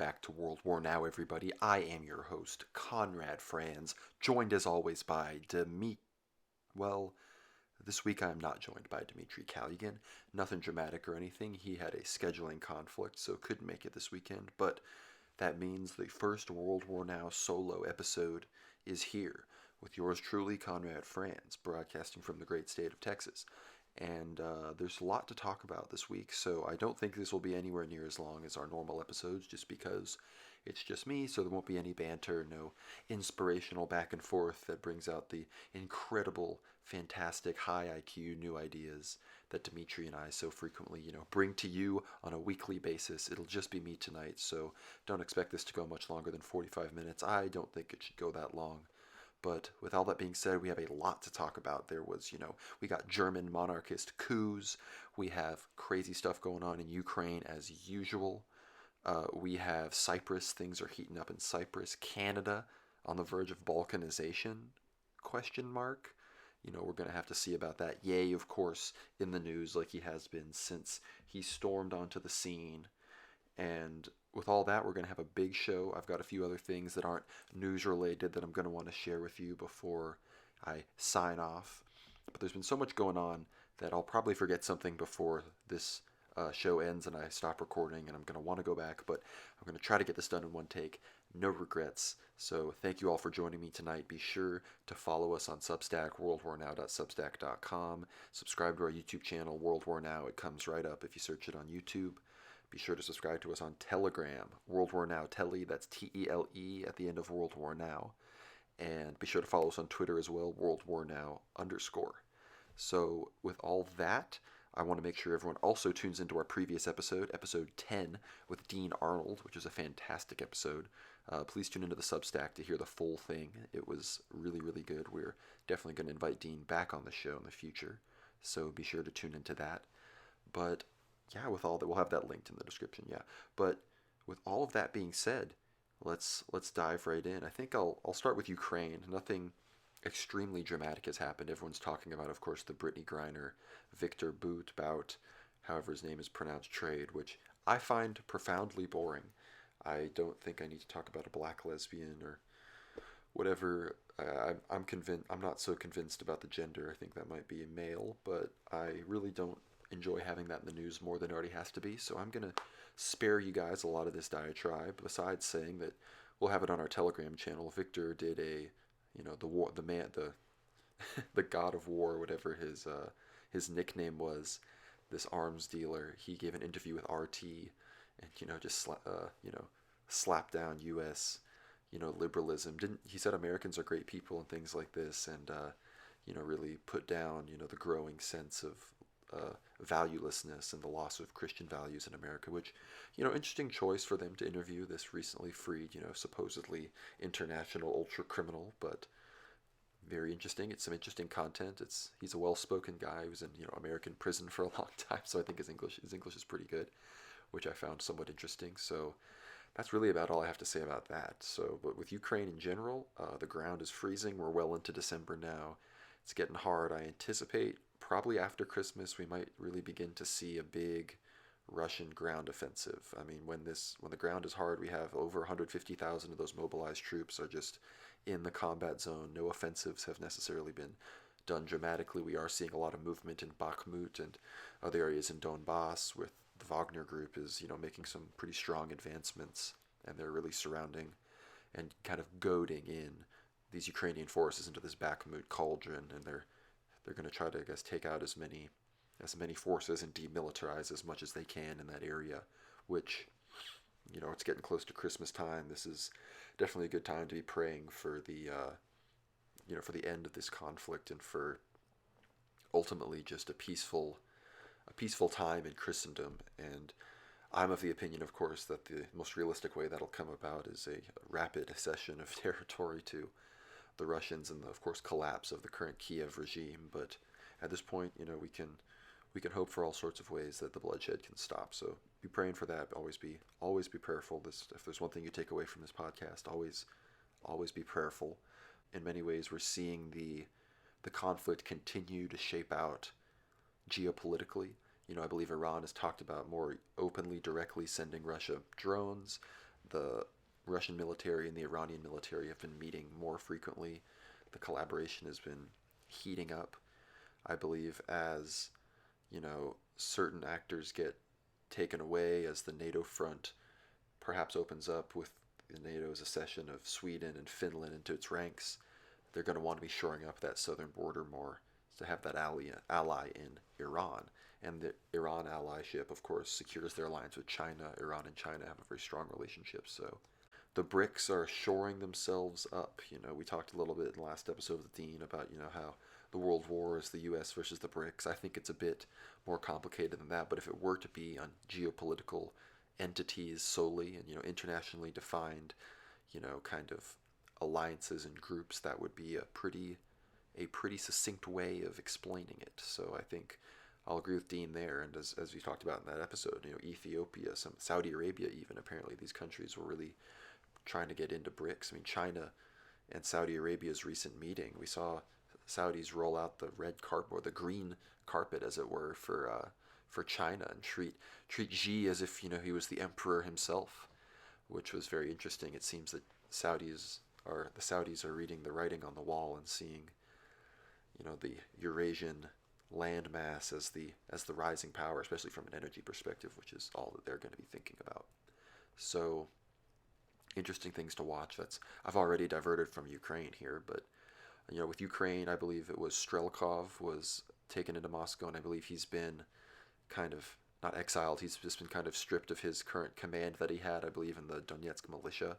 back to World War Now, everybody. I am your host, Conrad Franz, joined as always by Well, this week I am not joined by Dmitry Kalugin. Nothing dramatic or anything. He had a scheduling conflict, so couldn't make it this weekend, but that means the first World War Now solo episode is here, with yours truly, Conrad Franz, broadcasting from the great state of Texas. And there's a lot to talk about this week, so I don't think this will be anywhere near as long as our normal episodes, just because it's just me, so there won't be any banter, no inspirational back and forth that brings out the incredible, fantastic, high IQ new ideas that Dimitri and I so frequently, bring to you on a weekly basis. It'll just be me tonight, so don't expect this to go much longer than 45 minutes. I don't think it should go that long. But with all that being said, we have a lot to talk about. There was, we got German monarchist coups. We have crazy stuff going on in Ukraine as usual. We have Cyprus. Things are heating up in Cyprus. Canada on the verge of Balkanization? Question mark. We're going to have to see about that. Ye, of course, in the news like he has been since he stormed onto the scene. And with all that, we're going to have a big show. I've got a few other things that aren't news related that I'm going to want to share with you before I sign off. But there's been so much going on that I'll probably forget something before this show ends and I stop recording, and I'm going to want to go back, but I'm going to try to get this done in one take. No regrets. So thank you all for joining me tonight. Be sure to follow us on Substack, worldwarnow.substack.com. Subscribe to our YouTube channel, World War Now. It comes right up if you search it on YouTube. Be sure to subscribe to us on Telegram, World War Now Telly, that's T-E-L-E at the end of World War Now. And be sure to follow us on Twitter as well, World War Now _. So with all that, I want to make sure everyone also tunes into our previous episode, episode 10, with Dean Arnold, which is a fantastic episode. Please tune into the Substack to hear the full thing. It was really, really good. We're definitely going to invite Dean back on the show in the future, so be sure to tune into that. But yeah, with all that, we'll have that linked in the description. Yeah, but with all of that being said, let's dive right in. I think I'll start with Ukraine. Nothing extremely dramatic has happened. Everyone's talking about, of course, the Brittany Griner, Victor Bout, however his name is pronounced, trade, which I find profoundly boring. I don't think I need to talk about a black lesbian or whatever. I'm convinced. I'm not so convinced about the gender. I think that might be a male, but I really don't enjoy having that in the news more than it already has to be. So I'm gonna spare you guys a lot of this diatribe. Besides saying that we'll have it on our Telegram channel. Victor did a, the god of war, whatever his nickname was, this arms dealer. He gave an interview with RT, and just slapped down U.S. Liberalism. Didn't he said Americans are great people and things like this, and really put down the growing sense of valuelessness and the loss of Christian values in America, which, interesting choice for them to interview this recently freed, supposedly international ultra criminal, but very interesting. It's some interesting content. He's a well-spoken guy who was in, American prison for a long time, so I think his English is pretty good, which I found somewhat interesting. So that's really about all I have to say about that. So, but with Ukraine in general, the ground is freezing. We're well into December now. It's getting hard. I anticipate probably after Christmas we might really begin to see a big Russian ground offensive. I mean, when the ground is hard, we have over 150,000 of those mobilized troops are just in the combat zone. No offensives have necessarily been done dramatically. We are seeing a lot of movement in Bakhmut and other areas in Donbass, with the Wagner group is, making some pretty strong advancements, and they're really surrounding and kind of goading in these Ukrainian forces into this Bakhmut cauldron, and they're going to try to, I guess, take out as many forces and demilitarize as much as they can in that area, which, it's getting close to Christmas time. This is definitely a good time to be praying for the, for the end of this conflict, and for ultimately just a peaceful time in Christendom. And I'm of the opinion, of course, that the most realistic way that'll come about is a rapid accession of territory to the Russians, and of course collapse of the current Kiev regime. But at this point, we can hope for all sorts of ways that the bloodshed can stop. So be praying for that. Always be prayerful. If there's one thing you take away from this podcast, always be prayerful. In many ways, we're seeing the conflict continue to shape out geopolitically. I believe Iran has talked about more openly, directly sending Russia drones. The Russian military and the Iranian military have been meeting more frequently. The collaboration has been heating up, I believe, as certain actors get taken away, as the NATO front perhaps opens up with NATO's accession of Sweden and Finland into its ranks. They're going to want to be shoring up that southern border more to have that ally in Iran. And the Iran allyship, of course, secures their alliance with China. Iran and China have a very strong relationship. So the BRICS are shoring themselves up. We talked a little bit in the last episode with Dean about, how the world war is the U.S. versus the BRICS. I think it's a bit more complicated than that. But if it were to be on geopolitical entities solely and, internationally defined, kind of alliances and groups, that would be a pretty succinct way of explaining it. So I think I'll agree with Dean there. And as we talked about in that episode, Ethiopia, some Saudi Arabia, even apparently these countries were really trying to get into BRICS. I mean, China and Saudi Arabia's recent meeting, we saw Saudis roll out the red carpet, or the green carpet, as it were, for China, and treat Xi as if he was the emperor himself, which was very interesting. It seems that the Saudis are reading the writing on the wall and seeing the Eurasian landmass as the rising power, especially from an energy perspective, which is all that they're going to be thinking about. So interesting things to watch. I've already diverted from Ukraine here, but with Ukraine, I believe it was Strelkov was taken into Moscow, and I believe he's been kind of not exiled. He's just been kind of stripped of his current command that he had, I believe, in the Donetsk militia.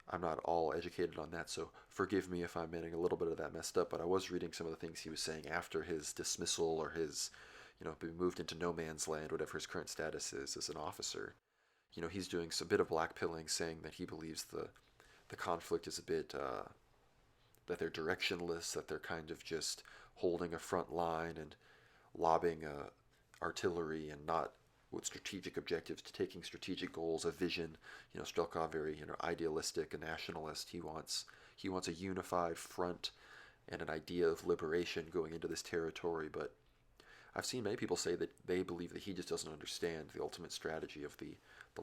I'm not all educated on that, so forgive me if I'm getting a little bit of that messed up, but I was reading some of the things he was saying after his dismissal, or his, being moved into no man's land, whatever his current status is as an officer. He's doing a bit of blackpilling, saying that he believes the conflict is a bit, that they're directionless, that they're kind of just holding a front line and lobbing artillery, and not with strategic objectives, to taking strategic goals, a vision. Strelkov, very idealistic, a nationalist. He wants a unified front and an idea of liberation going into this territory. But I've seen many people say that they believe that he just doesn't understand the ultimate strategy of the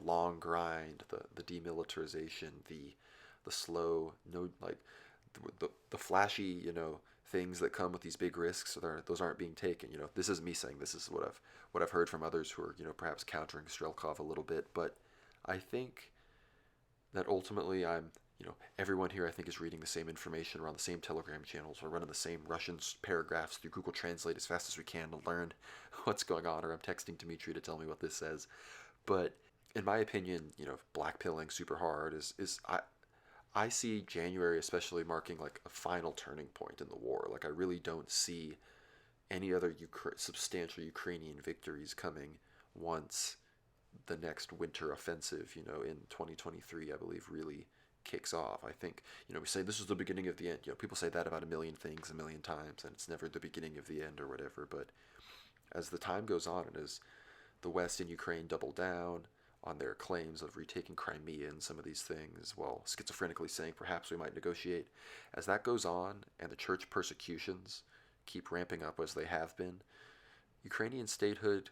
long grind, the demilitarization, the slow, no, like the flashy, things that come with these big risks. Those aren't being taken. This is me saying, this is what I've heard from others who are perhaps countering Strelkov a little bit. But I think that ultimately everyone here, I think, is reading the same information. We're on the same Telegram channels. We're running the same Russian paragraphs through Google Translate as fast as we can to learn what's going on. Or I'm texting Dimitri to tell me what this says. But in my opinion, blackpilling super hard is I see January especially marking like a final turning point in the war. Like, I really don't see any other substantial Ukrainian victories coming once the next winter offensive, in 2023, I believe, really kicks off. I think, we say this is the beginning of the end. People say that about a million things a million times, and it's never the beginning of the end or whatever. But as the time goes on, and as the West and Ukraine double down on their claims of retaking Crimea and some of these things, while schizophrenically saying perhaps we might negotiate, as that goes on and the church persecutions keep ramping up as they have been, Ukrainian statehood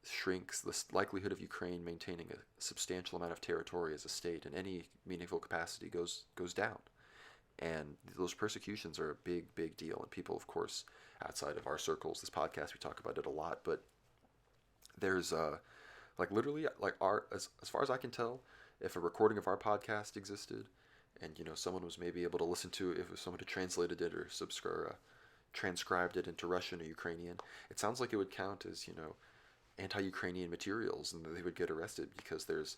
shrinks. The likelihood of Ukraine maintaining a substantial amount of territory as a state in any meaningful capacity goes down. And those persecutions are a big deal. And people, of course, outside of our circles, this podcast, we talk about it a lot, but there's like literally, like as far as I can tell, if a recording of our podcast existed, and someone was maybe able to listen to it, if someone had translated it or transcribed it into Russian or Ukrainian, it sounds like it would count as anti-Ukrainian materials, and they would get arrested because there's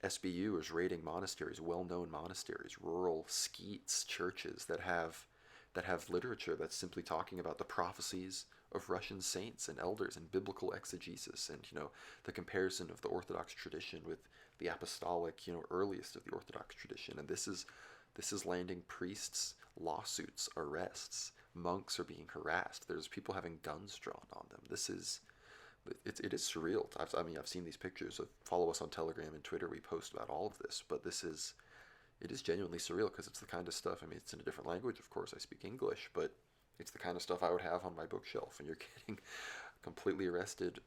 SBUs raiding monasteries, well-known monasteries, rural skeets, churches that have literature that's simply talking about the prophecies of Russian saints and elders and biblical exegesis, and the comparison of the Orthodox tradition with the apostolic, earliest of the Orthodox tradition. And this is landing priests, lawsuits, arrests. Monks are being harassed. There's people having guns drawn on them. It is surreal. I've seen these pictures. Follow us on Telegram and Twitter. We post about all of this, but it is genuinely surreal, because it's the kind of stuff. It's in a different language, of course. I speak English, but it's the kind of stuff I would have on my bookshelf. And you're getting completely arrested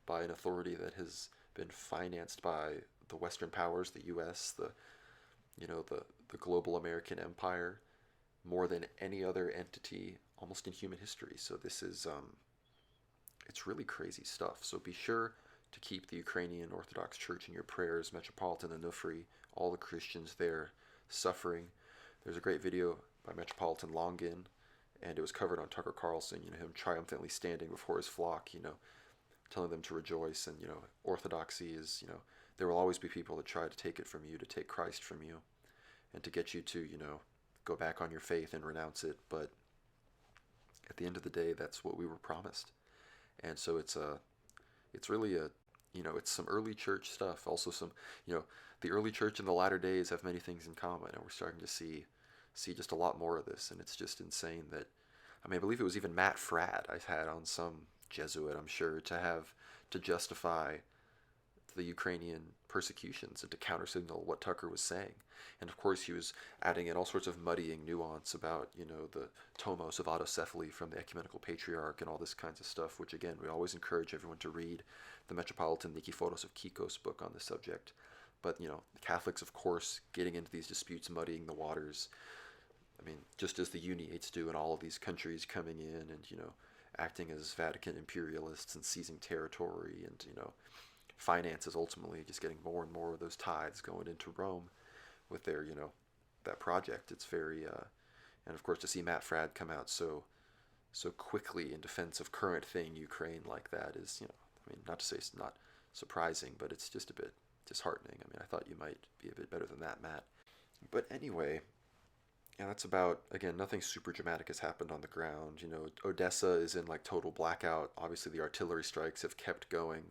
by an authority that has been financed by the Western powers, the U.S., the global American empire, more than any other entity almost in human history. So this is it's really crazy stuff. So be sure to keep the Ukrainian Orthodox Church in your prayers, Metropolitan Onufri, all the Christians there suffering. There's a great video by Metropolitan Longin, and it was covered on Tucker Carlson, him triumphantly standing before his flock, telling them to rejoice. And, orthodoxy is, there will always be people that try to take it from you, to take Christ from you, and to get you to, go back on your faith and renounce it. But at the end of the day, that's what we were promised. And so it's really it's some early church stuff. Also some, the early church and the latter days have many things in common, and we're starting to see just a lot more of this. And it's just insane that, I believe it was even Matt Fradd I had on, some Jesuit, I'm sure, to justify the Ukrainian persecutions and to countersignal what Tucker was saying. And of course, he was adding in all sorts of muddying nuance about, the tomos of autocephaly from the Ecumenical Patriarch and all this kinds of stuff, which again, we always encourage everyone to read the Metropolitan Nikiforos of Kikos book on the subject. But, the Catholics, of course, getting into these disputes, muddying the waters. Just as the Uniates do in all of these countries, coming in and, acting as Vatican imperialists and seizing territory and, finances, ultimately just getting more and more of those tithes going into Rome with their, that project. It's very, and of course to see Matt Fradd come out so quickly in defense of current thing Ukraine like that is, not to say it's not surprising, but it's just a bit disheartening. I thought you might be a bit better than that, Matt. But anyway, yeah, that's about, again, nothing super dramatic has happened on the ground. Odessa is in like total blackout. Obviously the artillery strikes have kept going,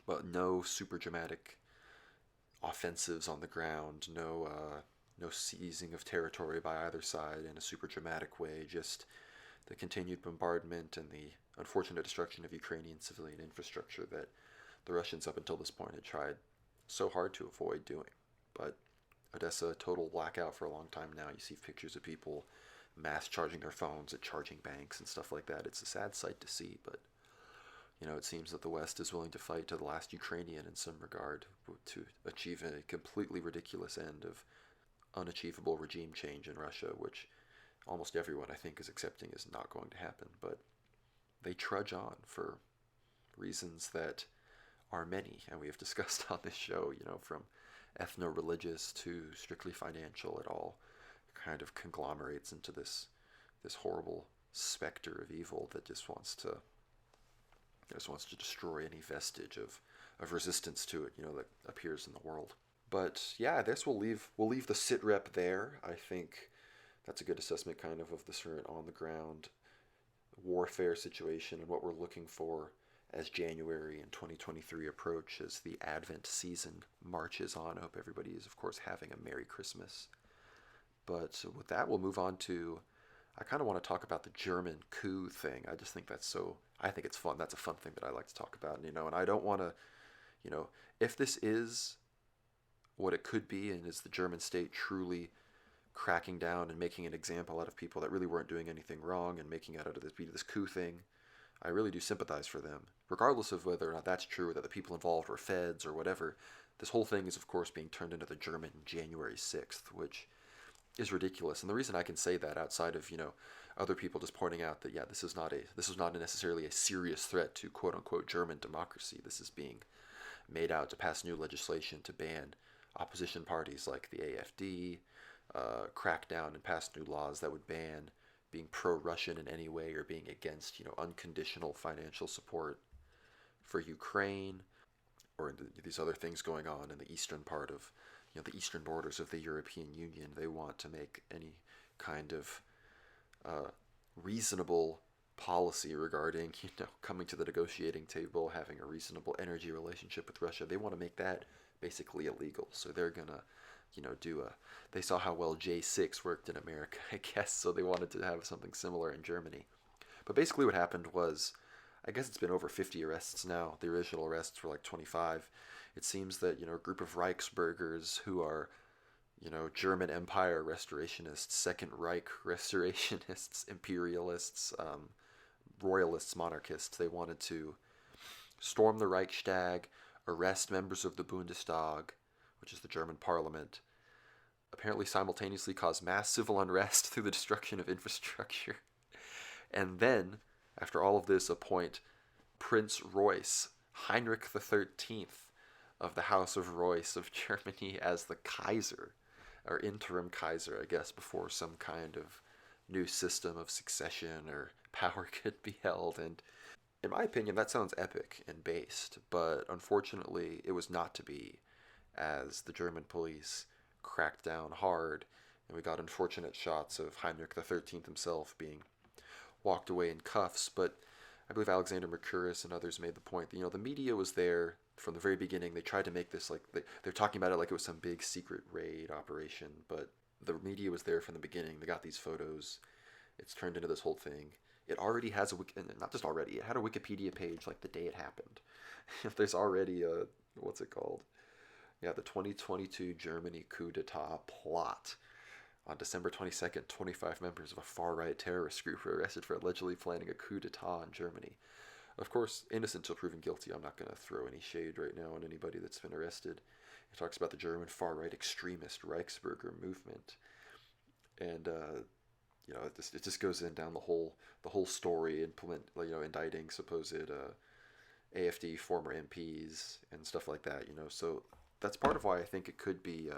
but no super dramatic offensives on the ground, no seizing of territory by either side in a super dramatic way, just the continued bombardment and the unfortunate destruction of Ukrainian civilian infrastructure that the Russians up until this point had tried so hard to avoid doing. But Odessa, total blackout for a long time now. You see pictures of people mass charging their phones at charging banks and stuff like that. It's a sad sight to see, but it seems that the West is willing to fight to the last Ukrainian in some regard to achieve a completely ridiculous end of unachievable regime change in Russia, which almost everyone, I think, is accepting is not going to happen. But they trudge on for reasons that are many, and we have discussed on this show, from ethno-religious to strictly financial. It all kind of conglomerates into this horrible specter of evil that just wants to destroy any vestige of resistance to it, that appears in the world. But yeah, I guess we'll leave the Sitrep there. I think that's a good assessment kind of the current on the ground warfare situation and what we're looking for as January and 2023 approach, as the Advent season marches on. I hope everybody is, of course, having a Merry Christmas. But with that, we'll move on to, I kind of want to talk about the German coup thing. I just think I think it's fun. That's a fun thing that I like to talk about, and I don't want to, if this is what it could be, and is the German state truly cracking down and making an example out of people that really weren't doing anything wrong and making out of this coup thing, I really do sympathize for them. Regardless of whether or not that's true, or that the people involved were feds or whatever, this whole thing is, of course, being turned into the German January 6th, which is ridiculous. And the reason I can say that, outside of, other people just pointing out that, yeah, this is not necessarily a serious threat to quote-unquote German democracy. This is being made out to pass new legislation to ban opposition parties like the AfD, crack down and pass new laws that would ban being pro-Russian in any way, or being against, unconditional financial support for Ukraine, or these other things going on in the eastern part of, the eastern borders of the European Union. They want to make any kind of reasonable policy regarding, coming to the negotiating table, having a reasonable energy relationship with Russia. They want to make that basically illegal. So they're gonna, they saw how well J6 worked in America, I guess, so they wanted to have something similar in Germany. But basically what happened was, I guess it's been over 50 arrests now. The original arrests were like 25. It seems that, a group of Reichsbürgers who are, German Empire restorationists, Second Reich restorationists, imperialists, royalists, monarchists, they wanted to storm the Reichstag, arrest members of the Bundestag, which is the German parliament, apparently simultaneously cause mass civil unrest through the destruction of infrastructure, and then, after all of this, appoint Prince Royce, Heinrich the 13th of the House of Royce of Germany, as the Kaiser, or interim Kaiser, I guess, before some kind of new system of succession or power could be held. And in my opinion, that sounds epic and based, but unfortunately, it was not to be, as the German police cracked down hard, and we got unfortunate shots of Heinrich the 13th himself being walked away in cuffs. But I believe Alexander Mercouris and others made the point that, the media was there from the very beginning. They tried to make this like they're talking about it like it was some big secret raid operation, but the media was there from the beginning. They got these photos. It's turned into this whole thing. It already has not just already, it had a Wikipedia page like the day it happened. There's already a, what's it called? Yeah, the 2022 Germany coup d'etat plot. On December 22nd, 25 members of a far-right terrorist group were arrested for allegedly planning a coup d'etat in Germany. Of course, innocent till proven guilty. I'm not going to throw any shade right now on anybody that's been arrested. It talks about the German far-right extremist Reichsbürger movement, and it just goes down the whole story, indicting supposed AfD former MPs and stuff like that. So that's part of why I think it could be.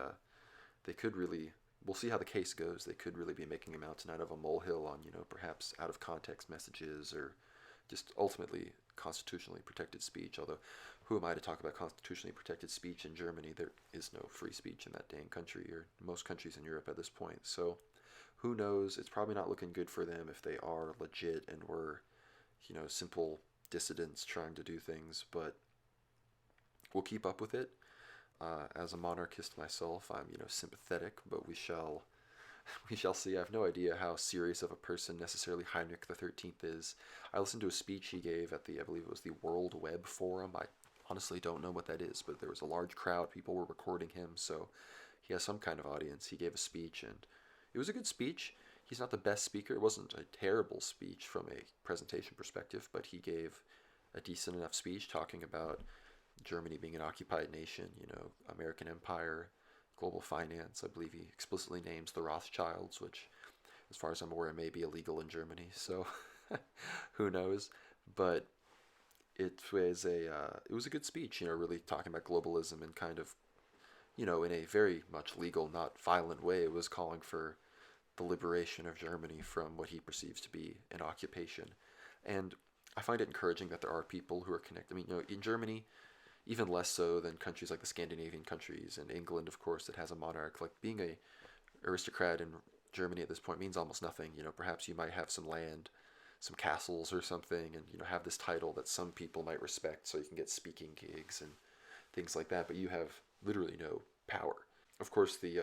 They could really. We'll see how the case goes. They could really be making a mountain out of a molehill on, perhaps out of context messages or just ultimately constitutionally protected speech. Although, who am I to talk about constitutionally protected speech in Germany? There is no free speech in that dang country, or most countries in Europe at this point. So, who knows? It's probably not looking good for them if they are legit and were, simple dissidents trying to do things. But we'll keep up with it. As a monarchist myself, I'm sympathetic, but we shall see. I have no idea how serious of a person necessarily Heinrich the 13th is. I listened to a speech he gave at I believe it was the World Web Forum. I honestly don't know what that is, but there was a large crowd. People were recording him, so he has some kind of audience. He gave a speech, and it was a good speech. He's not the best speaker. It wasn't a terrible speech from a presentation perspective, but he gave a decent enough speech talking about Germany being an occupied nation, American empire, global finance. I believe he explicitly names the Rothschilds, which, as far as I'm aware, may be illegal in Germany. So, who knows? But it was a good speech. Really talking about globalism and kind of, in a very much legal, not violent way. It was calling for the liberation of Germany from what he perceives to be an occupation, and I find it encouraging that there are people who are connected. I mean, in Germany, even less so than countries like the Scandinavian countries and England, of course, that has a monarch. Like, being a aristocrat in Germany at this point means almost nothing. Perhaps you might have some land, some castles or something, and have this title that some people might respect, so you can get speaking gigs and things like that. But you have literally no power. Of course, the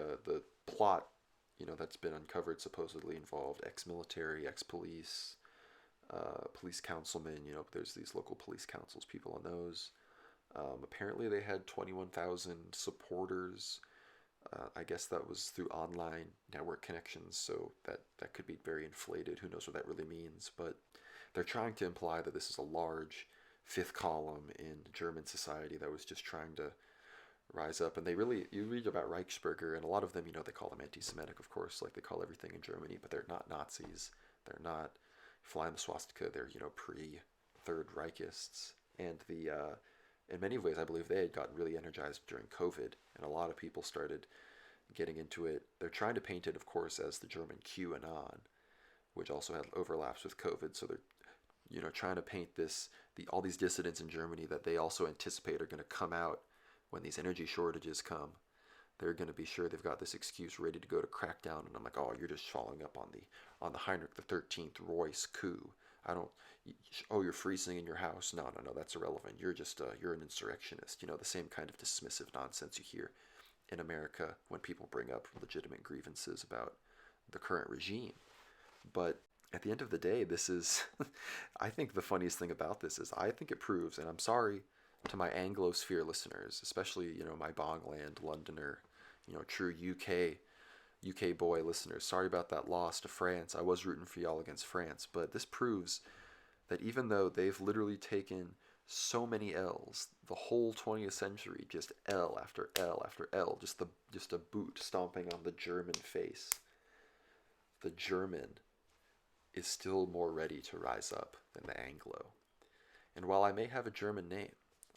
plot, that's been uncovered supposedly involved ex-military, ex-police, police councilmen. There's these local police councils, people on those. Apparently they had 21,000 supporters. I guess that was through online network connections, so that could be very inflated. Who knows what that really means? But they're trying to imply that this is a large fifth column in German society that was just trying to rise up. And you read about Reichsbürger, and a lot of them, they call them anti-Semitic, of course, like they call everything in Germany, but they're not Nazis. They're not flying the swastika. They're, pre-Third Reichists. And in many ways, I believe they had gotten really energized during COVID, and a lot of people started getting into it. They're trying to paint it, of course, as the German QAnon, which also had overlaps with COVID. So they're, trying to paint all these dissidents in Germany that they also anticipate are going to come out when these energy shortages come. They're going to be sure they've got this excuse ready to go to crack down. And I'm like, oh, you're just following up on the Heinrich the 13th Royce coup. You're freezing in your house. No, that's irrelevant. You're just, you're an insurrectionist. The same kind of dismissive nonsense you hear in America when people bring up legitimate grievances about the current regime. But at the end of the day, this is, I think the funniest thing about this is I think it proves, and I'm sorry to my Anglosphere listeners, especially, my Bongland Londoner, true UK boy listeners. Sorry about that loss to France. I was rooting for y'all against France, but this proves that even though they've literally taken So many L's. The whole 20th century, just L after L after L. Just a boot stomping on the German face. The German is still more ready to rise up than the Anglo. And while I may have a German name,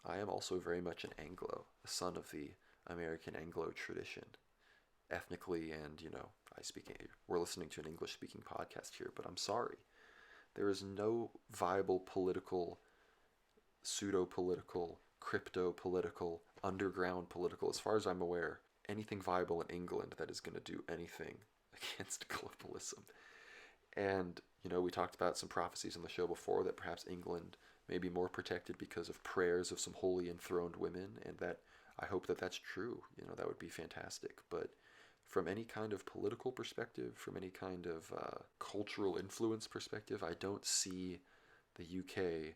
I am also very much an Anglo, a son of the American Anglo tradition, ethnically, and I speak. We're listening to an English-speaking podcast here, but I'm sorry, there is no viable political, pseudo-political, crypto-political, underground political, as far as I'm aware, anything viable in England that is going to do anything against globalism. And, we talked about some prophecies on the show before that perhaps England may be more protected because of prayers of some holy enthroned women, and that I hope that that's true. That would be fantastic. But from any kind of political perspective, from any kind of cultural influence perspective, I don't see the UK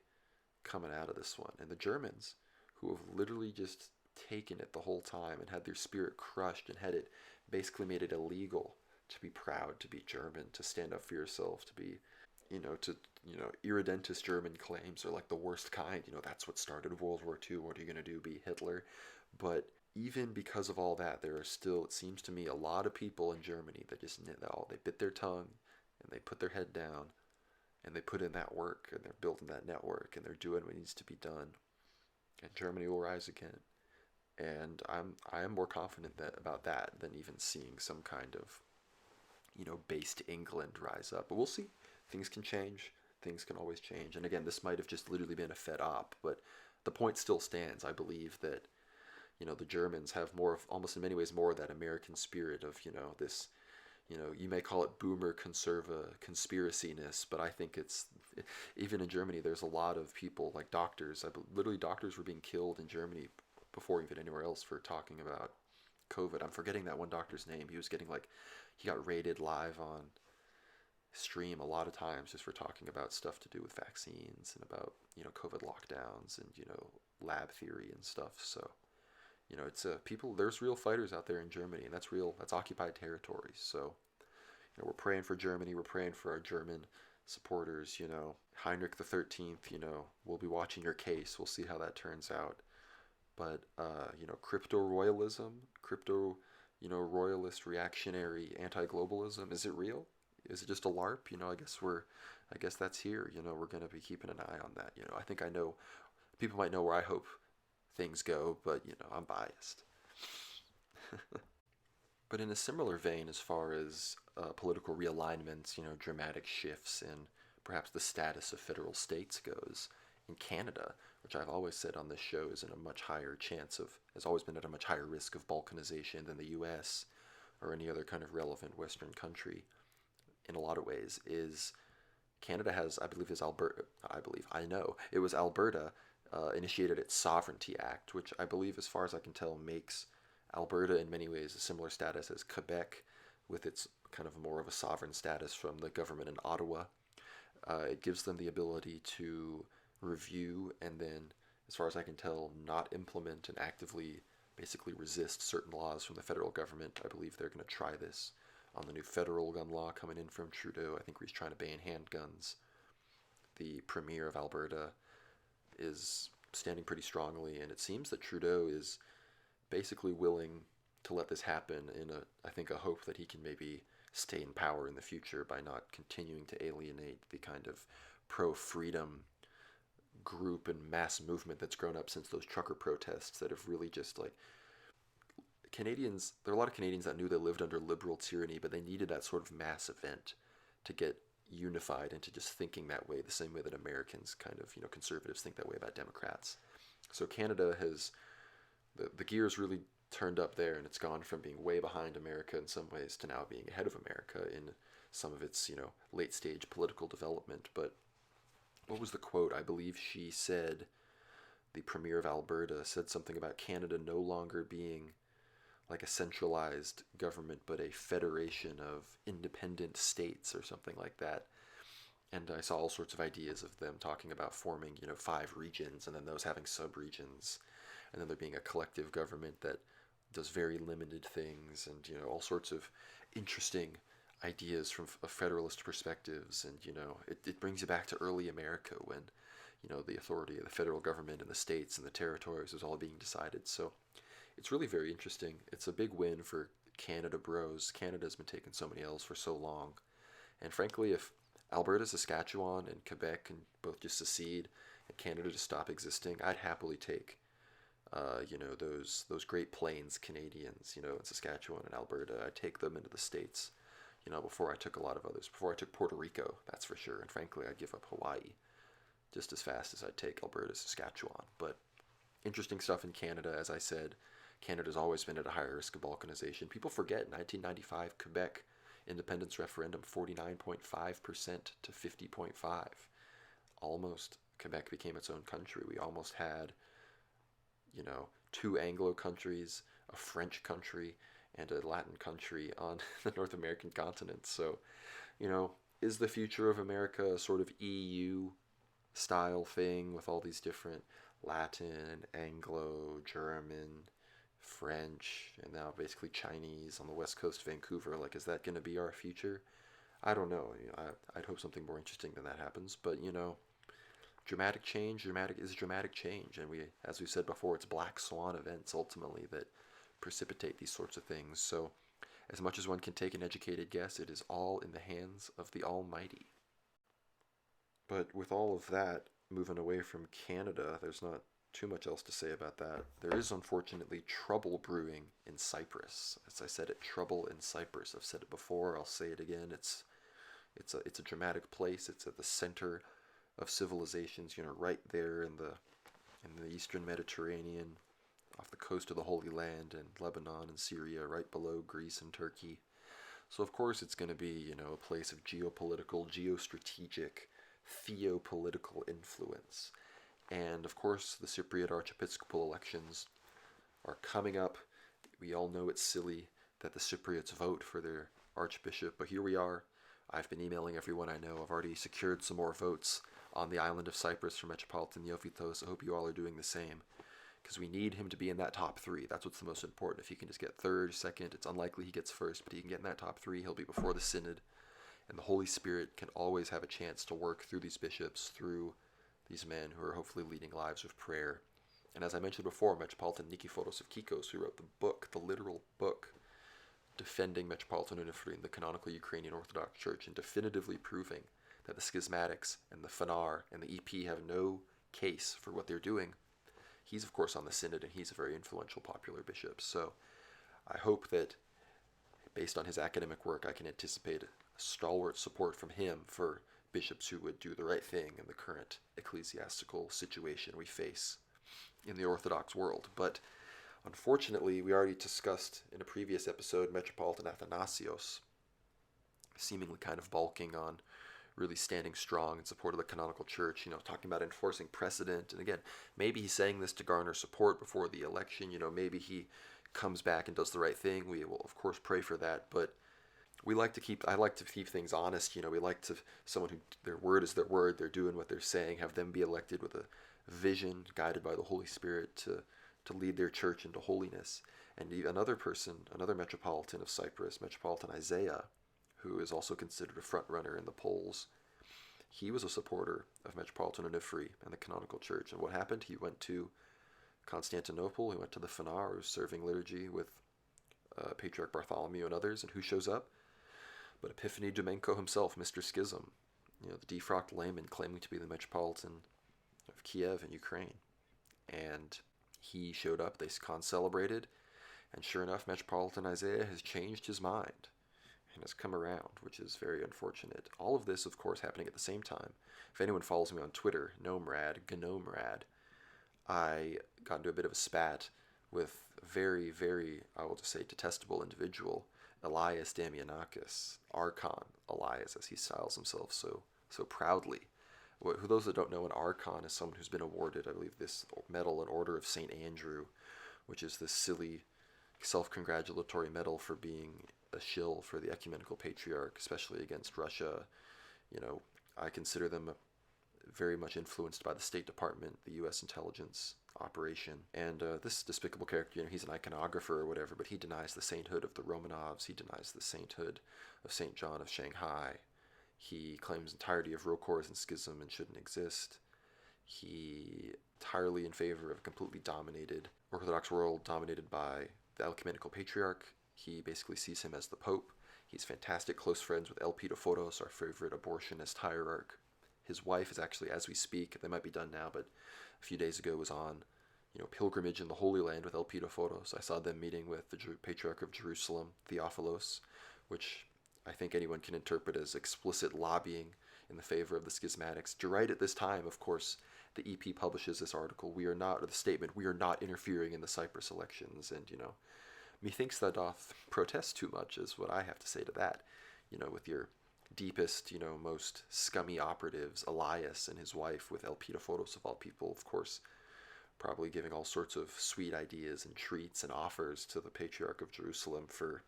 coming out of this one. And the Germans, who have literally just taken it the whole time and had their spirit crushed and had it basically made it illegal to be proud to be German, to stand up for yourself, to be, irredentist German claims are like the worst kind. That's what started World War II. What are you going to do, be Hitler? But even because of all that, there are still, it seems to me, a lot of people in Germany that just, they bit their tongue and they put their head down and they put in that work and they're building that network and they're doing what needs to be done. And Germany will rise again. And I am more confident about that than even seeing some kind of based England rise up. But we'll see. Things can change. Things can always change. And again, this might have just literally been a fed op, but the point still stands. I believe that, the Germans have more of, almost in many ways, more of that American spirit of, this, you may call it boomer conspiracy-ness, but I think even in Germany, there's a lot of people like doctors. Literally, doctors were being killed in Germany before even anywhere else for talking about COVID. I'm forgetting that one doctor's name. He got raided live on stream a lot of times just for talking about stuff to do with vaccines and about, COVID lockdowns and, lab theory and stuff. So, it's people, there's real fighters out there in Germany, and that's occupied territories. So, we're praying for Germany. We're praying for our German supporters, Heinrich the 13th, we'll be watching your case. We'll see how that turns out. But, crypto royalism, royalist, reactionary, anti-globalism, is it real? Is it just a LARP? I guess that's here. We're going to be keeping an eye on that. I know, people might know where I hope things go, but, I'm biased. But in a similar vein, as far as political realignments, dramatic shifts in perhaps the status of federal states goes, in Canada, which I've always said on this show is has always been at a much higher risk of Balkanization than the US or any other kind of relevant Western country in a lot of ways, is Canada has, I know, it was Alberta initiated its Sovereignty Act, which I believe, as far as I can tell, makes Alberta in many ways a similar status as Quebec, with its kind of more of a sovereign status from the government in Ottawa. It gives them the ability to review and then, as far as I can tell, not implement and actively basically resist certain laws from the federal government. I believe they're going to try this on the new federal gun law coming in from Trudeau. I think he's trying to ban handguns. The premier of Alberta is standing pretty strongly, and it seems that Trudeau is basically willing to let this happen in a hope that he can maybe stay in power in the future by not continuing to alienate the kind of pro-freedom group and mass movement that's grown up since those trucker protests that have really just Canadians, there are a lot of Canadians that knew they lived under liberal tyranny, but they needed that sort of mass event to get unified into just thinking that way, the same way that Americans kind of, conservatives think that way about Democrats. So Canada has, the gears really turned up there, and it's gone from being way behind America in some ways to now being ahead of America in some of its, late stage political development. But what was the quote? I believe she said, the premier of Alberta said something about Canada no longer being like a centralized government, but a federation of independent states or something like that. And I saw all sorts of ideas of them talking about forming, 5 regions, and then those having sub-regions, and then there being a collective government that does very limited things, and, all sorts of interesting ideas from federalist perspectives. And, it brings you back to early America when, the authority of the federal government and the states and the territories was all being decided. So it's really very interesting. It's a big win for Canada bros. Canada's been taking so many L's for so long. And frankly, if Alberta, Saskatchewan, and Quebec can both just secede and Canada just stop existing, I'd happily take, those Great Plains Canadians, in Saskatchewan and Alberta. I'd take them into the States, before I took a lot of others. Before I took Puerto Rico, that's for sure. And frankly, I'd give up Hawaii just as fast as I'd take Alberta, Saskatchewan. But interesting stuff in Canada, as I said. Canada's always been at a higher risk of balkanization. People forget 1995 Quebec independence referendum 49.5% to 50.5. Almost Quebec became its own country. We almost had, two Anglo countries, a French country, and a Latin country on the North American continent. So, is the future of America a sort of EU style thing with all these different Latin, Anglo, German, French, and now basically Chinese on the west coast of Vancouver? Like, is that going to be our future? I don't know. I'd hope something more interesting than that happens. But, dramatic change, dramatic change. And as we said before, it's black swan events ultimately that precipitate these sorts of things. So, as much as one can take an educated guess, it is all in the hands of the Almighty. But with all of that, moving away from Canada, there's not too much else to say about that. There is unfortunately trouble brewing in Cyprus. As I said, trouble in Cyprus. I've said it before. I'll say it again. It's a dramatic place. It's at the center of civilizations. Right there in the Eastern Mediterranean, off the coast of the Holy Land, and Lebanon and Syria, right below Greece and Turkey. So of course it's going to be a place of geopolitical, geostrategic, theopolitical influence. And of course, the Cypriot archiepiscopal elections are coming up. We all know it's silly that the Cypriots vote for their archbishop, but here we are. I've been emailing everyone I know. I've already secured some more votes on the island of Cyprus for Metropolitan Neophytos. I hope you all are doing the same, because we need him to be in that top three. That's what's the most important. If he can just get third, second, it's unlikely he gets first, but he can get in that top three. He'll be before the synod, and the Holy Spirit can always have a chance to work through these bishops, through these men who are hopefully leading lives of prayer. And as I mentioned before, Metropolitan Nikiforos of Kikos, who wrote the book, the literal book, defending Metropolitan Unifree and the canonical Ukrainian Orthodox Church, and definitively proving that the schismatics and the Fanar and the EP have no case for what they're doing. He's, of course, on the synod, and he's a very influential, popular bishop. So I hope that, based on his academic work, I can anticipate stalwart support from him for bishops who would do the right thing in the current ecclesiastical situation we face in the Orthodox world. But unfortunately, we already discussed in a previous episode Metropolitan Athanasios seemingly kind of balking on really standing strong in support of the canonical church, talking about enforcing precedent. And again, maybe he's saying this to garner support before the election. Maybe he comes back and does the right thing. We will, of course, pray for that. But I like to keep things honest. We like to, someone who, their word is their word, they're doing what they're saying, have them be elected with a vision, guided by the Holy Spirit to lead their church into holiness. And another person, another Metropolitan of Cyprus, Metropolitan Isaiah, who is also considered a front runner in the polls, he was a supporter of Metropolitan Onufri and the canonical church. And what happened? He went to Constantinople, he went to the Fanar, was serving liturgy with Patriarch Bartholomew and others, and who shows up? But Epiphany Domenko himself, Mr. Schism, the defrocked layman claiming to be the Metropolitan of Kiev in Ukraine. And he showed up, they celebrated, and sure enough, Metropolitan Isaiah has changed his mind and has come around, which is very unfortunate. All of this, of course, happening at the same time. If anyone follows me on Twitter, Gnomrad, I got into a bit of a spat with very, very, I will just say, detestable individual, Elias Damianakis, Archon Elias, as he styles himself so proudly. Who those that don't know, an Archon is someone who's been awarded, I believe, this medal, an Order of St. Andrew, which is this silly self-congratulatory medal for being a shill for the ecumenical patriarch, especially against Russia. I consider them very much influenced by the State Department, the U.S. intelligence operation. And this despicable character, he's an iconographer or whatever, but he denies the sainthood of the Romanovs. He denies the sainthood of St. John of Shanghai. He claims entirety of Rokors and schism and shouldn't exist. He entirely in favor of a completely dominated Orthodox world dominated by the ecumenical patriarch. He basically sees him as the Pope. He's fantastic close friends with Elpidophoros, our favorite abortionist hierarch. His wife is actually, as we speak, they might be done now, but a few days ago was on, pilgrimage in the Holy Land with Elpidophoros. I saw them meeting with the Patriarch of Jerusalem, Theophilos, which I think anyone can interpret as explicit lobbying in the favor of the schismatics. Right at this time, of course, the EP publishes this article. We are not, or the statement, we are not interfering in the Cyprus elections, and methinks thou doth protest too much, is what I have to say to that. With your deepest, most scummy operatives, Elias and his wife, with Elpidophoros of all people, of course, probably giving all sorts of sweet ideas and treats and offers to the Patriarch of Jerusalem for,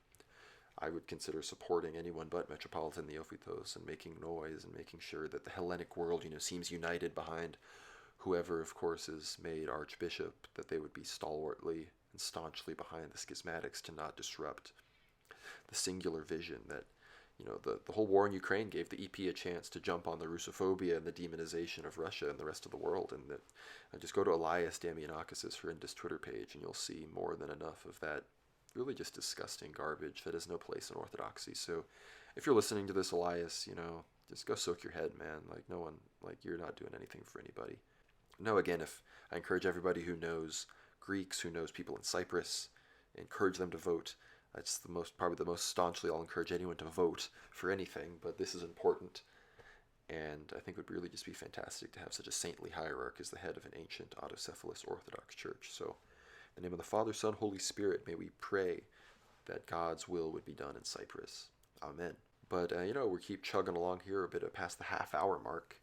I would consider, supporting anyone but Metropolitan Neophytos and making noise and making sure that the Hellenic world, seems united behind whoever, of course, is made archbishop, that they would be stalwartly and staunchly behind the schismatics to not disrupt the singular vision that, the whole war in Ukraine gave the EP a chance to jump on the Russophobia and the demonization of Russia and the rest of the world. And that just go to Elias Damianakis' horrendous Twitter page and you'll see more than enough of that really just disgusting garbage that has no place in Orthodoxy. So if you're listening to this, Elias, just go soak your head, man. Like, no one, like, you're not doing anything for anybody. No, again, if I encourage everybody who knows Greeks, who knows people in Cyprus, encourage them to vote. That's probably the most staunchly I'll encourage anyone to vote for anything, but this is important. And I think it would really just be fantastic to have such a saintly hierarch as the head of an ancient autocephalous Orthodox church. So, in the name of the Father, Son, Holy Spirit, may we pray that God's will would be done in Cyprus. Amen. But, we keep chugging along here a bit past the half-hour mark.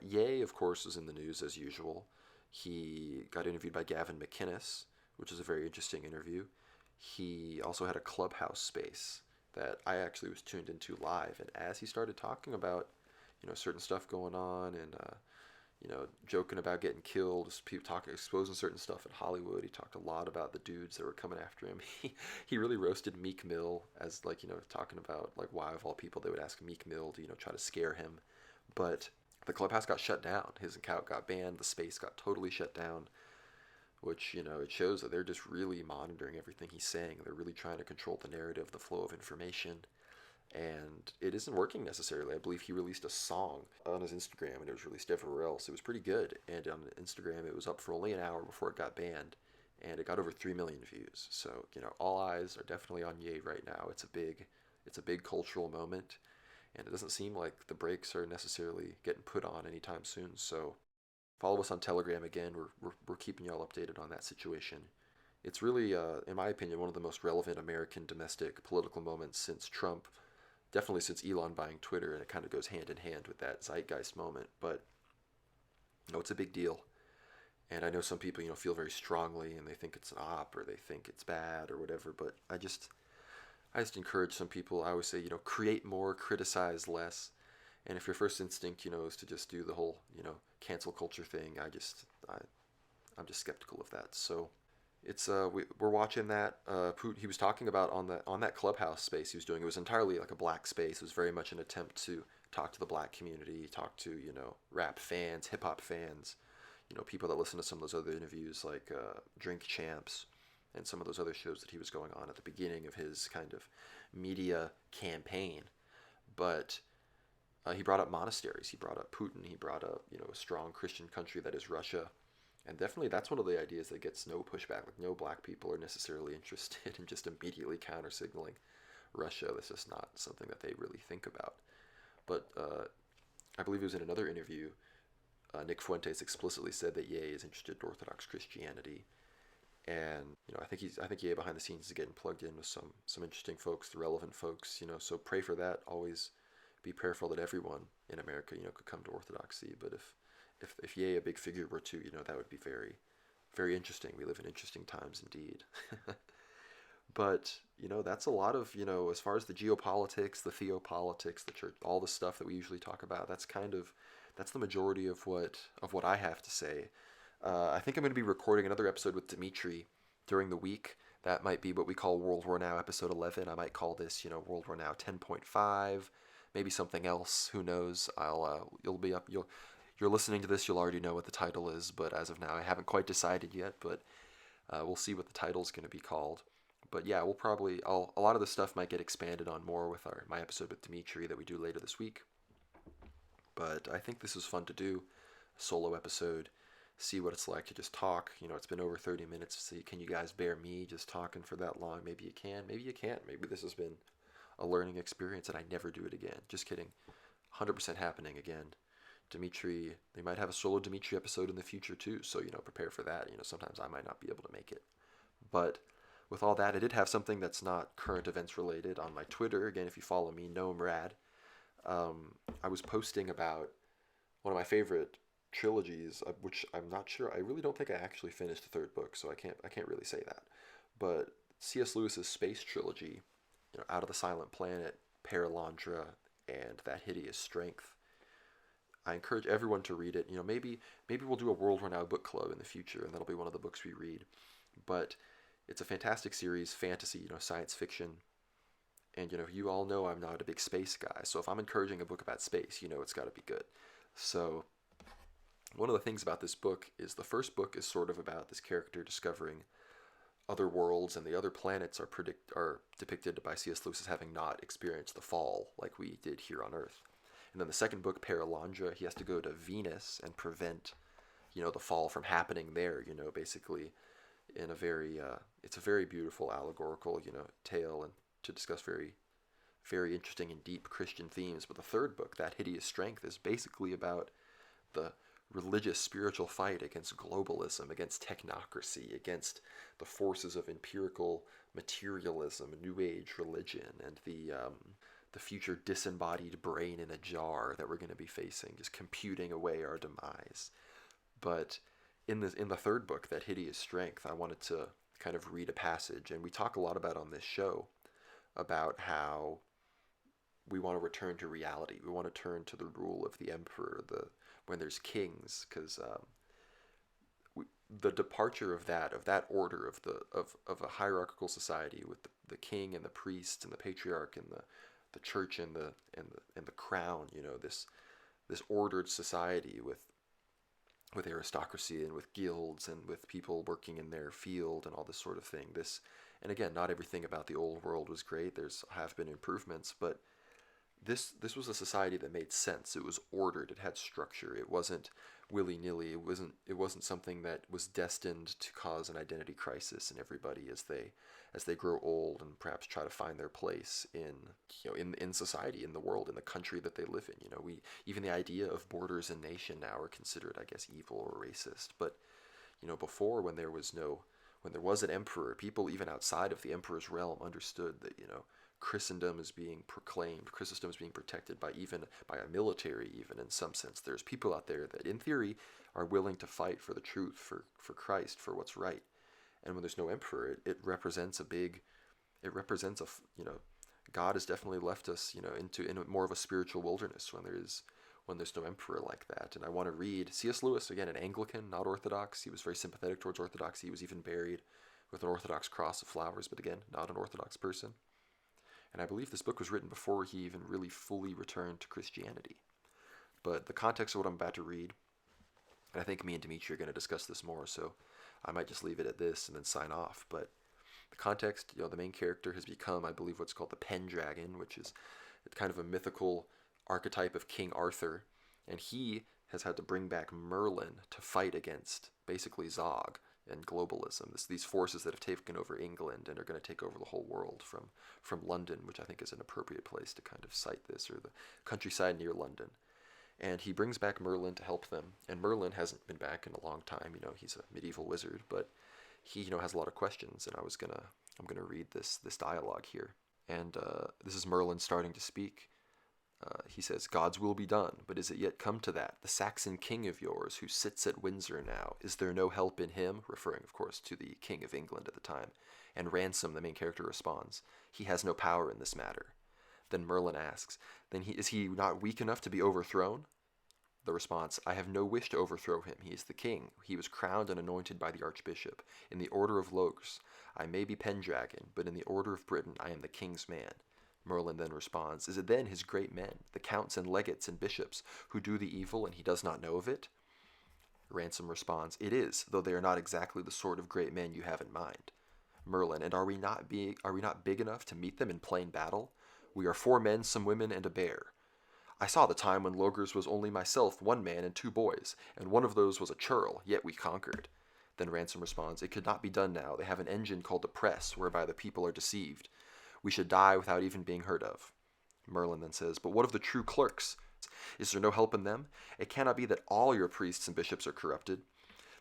Ye, of course, is in the news as usual. He got interviewed by Gavin McInnes, which is a very interesting interview. He also had a Clubhouse space that I actually was tuned into live, and as he started talking about, certain stuff going on and, joking about getting killed, people exposing certain stuff in Hollywood, he talked a lot about the dudes that were coming after him. He really roasted Meek Mill as, talking about, why of all people they would ask Meek Mill to, try to scare him. But the Clubhouse got shut down. His account got banned. The space got totally shut down, which, it shows that they're just really monitoring everything he's saying. They're really trying to control the narrative, the flow of information, and it isn't working necessarily. I believe he released a song on his Instagram, and it was released everywhere else. It was pretty good, and on Instagram it was up for only an hour before it got banned, and it got over 3 million views. So, all eyes are definitely on Ye right now. It's a big cultural moment, and it doesn't seem like the brakes are necessarily getting put on anytime soon. So follow us on Telegram again. We're keeping y'all updated on that situation. It's really, in my opinion, one of the most relevant American domestic political moments since Trump, definitely since Elon buying Twitter, and it kind of goes hand in hand with that zeitgeist moment. But, it's a big deal. And I know some people, feel very strongly, and they think it's an op, or they think it's bad, or whatever, but I just encourage some people. I always say, create more, criticize less. And if your first instinct, is to just do the whole, cancel culture thing, I'm just skeptical of that. So it's we're watching that. He was talking about on that Clubhouse space he was doing. It was entirely like a black space. It was very much an attempt to talk to the black community, talk to rap fans, hip hop fans, people that listen to some of those other interviews like Drink Champs and some of those other shows that he was going on at the beginning of his kind of media campaign. But he brought up monasteries, he brought up Putin, he brought up, a strong Christian country that is Russia. And definitely that's one of the ideas that gets no pushback. Like, no black people are necessarily interested in just immediately counter-signaling Russia. That's just not something that they really think about. But I believe it was in another interview, Nick Fuentes explicitly said that Ye is interested in Orthodox Christianity. And, I think Ye behind the scenes is getting plugged in with some interesting folks, the relevant folks, so pray for that. Always be prayerful that everyone in America, could come to Orthodoxy. But if Ye, a big figure, were to, that would be very, very interesting. We live in interesting times indeed. But, that's a lot of, as far as the geopolitics, the theopolitics, the church, all the stuff that we usually talk about, that's the majority of what I have to say. I think I'm going to be recording another episode with Dimitri during the week. That might be what we call World War Now episode 11. I might call this, World War Now 10.5, maybe something else. Who knows? You'll you're listening to this, you'll already know what the title is, but as of now, I haven't quite decided yet, but we'll see what the title's going to be called. But yeah, a lot of the stuff might get expanded on more with my episode with Dimitri that we do later this week. But I think this is fun to do, a solo episode, see what it's like to just talk. It's been over 30 minutes. See, can you guys bear me just talking for that long? Maybe you can, maybe you can't. Maybe this has been a learning experience and I never do it again. Just kidding. 100% happening again. Dimitri, they might have a solo Dimitri episode in the future too, so prepare for that. Sometimes I might not be able to make it. But with all that, I did have something that's not current events related on my Twitter. Again, if you follow me, Rad. I was posting about one of my favorite trilogies, which I'm not sure. I really don't think I actually finished the third book, so I can't really say that. But C.S. Lewis's space trilogy, Out of the Silent Planet, Paralandra, and That Hideous Strength. I encourage everyone to read it. Maybe we'll do a World Renowned book club in the future, and that'll be one of the books we read. But it's a fantastic series, fantasy, science fiction. And you all know I'm not a big space guy, so if I'm encouraging a book about space, it's got to be good. So one of the things about this book is the first book is sort of about this character discovering other worlds, and the other planets are depicted by C.S. Lewis as having not experienced the fall like we did here on Earth. And then the second book, Paralandra, he has to go to Venus and prevent, the fall from happening there. Basically, in a it's a very beautiful allegorical, tale, and to discuss very, very interesting and deep Christian themes. But the third book, That Hideous Strength, is basically about the religious spiritual fight against globalism, against technocracy, against the forces of empirical materialism, New Age religion, and the future disembodied brain in a jar that we're going to be facing, just computing away our demise. But in the third book, That Hideous Strength, I wanted to kind of read a passage, and we talk a lot about on this show about how we want to return to reality. We want to turn to the rule of the emperor, when there's kings, because the departure of that order of a hierarchical society with the king and the priest and the patriarch and the church and the crown, this ordered society with aristocracy and with guilds and with people working in their field and all this sort of thing. And again, not everything about the old world was great. Have been improvements, but this was a society that made sense. It was ordered. It had structure. It wasn't willy-nilly. It wasn't something that was destined to cause an identity crisis in everybody as they grow old and perhaps try to find their place in society, in the world, in the country that they live in. Even the idea of borders and nation now are considered, I guess, evil or racist. But before, when there was an emperor, people even outside of the emperor's realm understood that Christendom is being proclaimed, Christendom is being protected by a military, even in some sense. There's people out there that in theory are willing to fight for the truth, for Christ, for what's right. And when there's no emperor, it represents God has definitely left us, in more of a spiritual wilderness when there's no emperor like that. And I want to read C.S. Lewis, again, an Anglican, not Orthodox. He was very sympathetic towards Orthodoxy. He was even buried with an Orthodox cross of flowers, but again, not an Orthodox person. And I believe this book was written before he even really fully returned to Christianity. But the context of what I'm about to read, and I think me and Dimitri are going to discuss this more, so I might just leave it at this and then sign off. But the context, the main character has become, I believe, what's called the Pendragon, which is kind of a mythical archetype of King Arthur. And he has had to bring back Merlin to fight against basically Zog and globalism, these forces that have taken over England and are going to take over the whole world from London, which I think is an appropriate place to kind of cite this, or the countryside near London. And he brings back Merlin to help them, and Merlin hasn't been back in a long time. He's a medieval wizard, but he has a lot of questions, and I'm gonna read this dialogue here. And this is Merlin starting to speak. He says, "God's will be done, but is it yet come to that? The Saxon king of yours, who sits at Windsor now, is there no help in him?" Referring, of course, to the king of England at the time. And Ransom, the main character, responds, "He has no power in this matter." Then Merlin asks, "Then is he not weak enough to be overthrown?" The response, "I have no wish to overthrow him. He is the king. He was crowned and anointed by the archbishop. In the order of Logres, I may be Pendragon, but in the order of Britain, I am the king's man." Merlin then responds, is it then his great men, the counts and legates and bishops, who do the evil and he does not know of it? Ransom responds, it is, though they are not exactly the sort of great men you have in mind. Merlin, and are we not big enough to meet them in plain battle? We are 4 men, some women, and a bear. I saw the time when Logres was only myself, 1 man, and 2 boys, and one of those was a churl, yet we conquered. Then Ransom responds, it could not be done now. They have an engine called the press, whereby the people are deceived. We should die without even being heard of. Merlin then says, but what of the true clerks? Is there no help in them? It cannot be that all your priests and bishops are corrupted.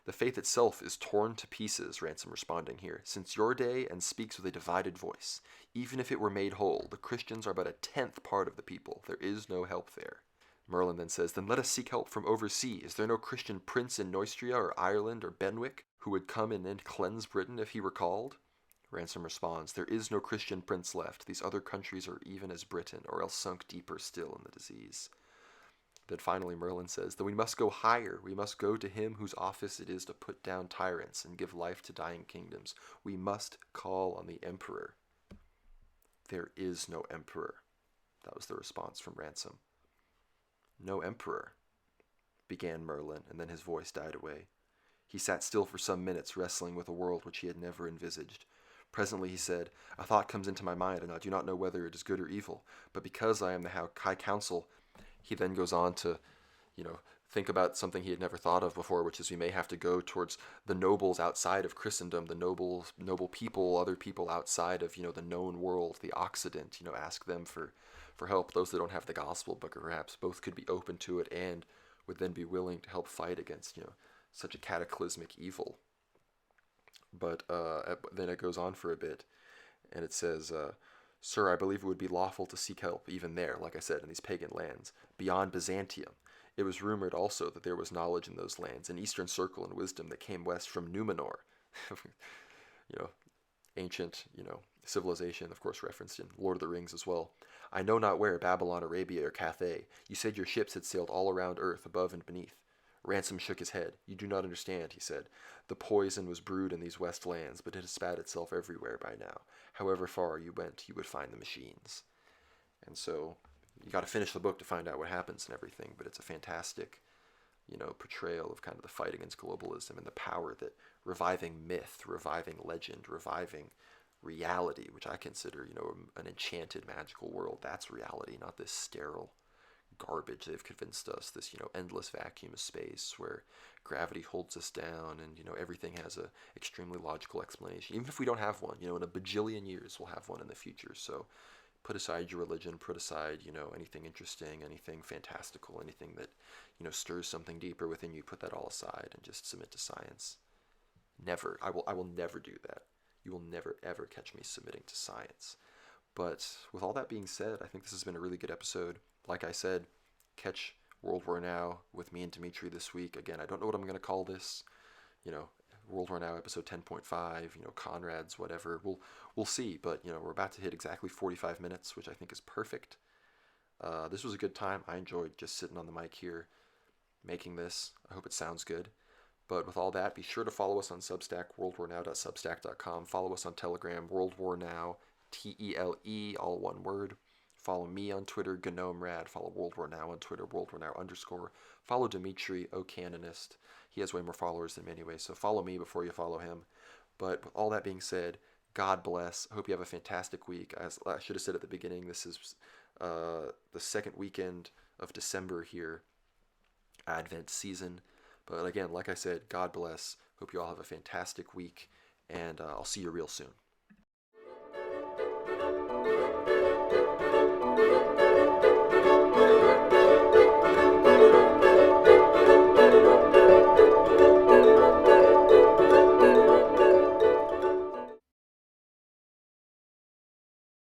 The faith itself is torn to pieces, Ransom responding here, since your day and speaks with a divided voice. Even if it were made whole, the Christians are but a 10th part of the people. There is no help there. Merlin then says, then let us seek help from overseas. Is there no Christian prince in Neustria or Ireland or Benwick who would come in and cleanse Britain if he were called? Ransom responds, there is no Christian prince left. These other countries are even as Britain, or else sunk deeper still in the disease. Then finally Merlin says, then we must go higher. We must go to him whose office it is to put down tyrants and give life to dying kingdoms. We must call on the emperor. There is no emperor. That was the response from Ransom. No emperor, began Merlin, and then his voice died away. He sat still for some minutes, wrestling with a world which he had never envisaged. Presently he said, a thought comes into my mind, and I do not know whether it is good or evil, but because I am the High Council. He then goes on to, think about something he had never thought of before, which is we may have to go towards the nobles outside of Christendom, the noble people, other people outside of, the known world, the Occident, ask them for help, those that don't have the gospel, but perhaps both could be open to it and would then be willing to help fight against, such a cataclysmic evil. But then it goes on for a bit, and it says, Sir, I believe it would be lawful to seek help even there, like I said, in these pagan lands, beyond Byzantium. It was rumored also that there was knowledge in those lands, an eastern circle and wisdom that came west from Numenor. Ancient, civilization, of course, referenced in Lord of the Rings as well. I know not where, Babylon, Arabia, or Cathay. You said your ships had sailed all around earth, above and beneath. Ransom shook his head. You do not understand, he said. The poison was brewed in these west lands, but it has spat itself everywhere by now. However far you went, you would find the machines. And so you got to finish the book to find out what happens and everything, but it's a fantastic, portrayal of kind of the fight against globalism and the power that reviving myth, reviving legend, reviving reality, which I consider, an enchanted magical world, that's reality, not this sterile garbage they've convinced us, this, endless vacuum of space where gravity holds us down and, everything has a extremely logical explanation. Even if we don't have one, in a bajillion years we'll have one in the future. So put aside your religion, put aside, anything interesting, anything fantastical, anything that, stirs something deeper within you, put that all aside and just submit to science. Never. I will never do that. You will never, ever catch me submitting to science. But with all that being said, I think this has been a really good episode. Like I said, catch World War Now with me and Dimitri this week. Again, I don't know what I'm going to call this. World War Now episode 10.5, Conrad's whatever. We'll see, but we're about to hit exactly 45 minutes, which I think is perfect. This was a good time. I enjoyed just sitting on the mic here making this. I hope it sounds good. But with all that, be sure to follow us on Substack, worldwarnow.substack.com. Follow us on Telegram, World War Now, TELE, all one word. Follow me on Twitter, GnomeRad. Follow World War Now on Twitter, World War Now _. Follow Dimitri, Canonist. He has way more followers than me anyway, so follow me before you follow him. But with all that being said, God bless. I hope you have a fantastic week. As I should have said at the beginning, this is the second weekend of December here, Advent season. But again, like I said, God bless. Hope you all have a fantastic week, and I'll see you real soon.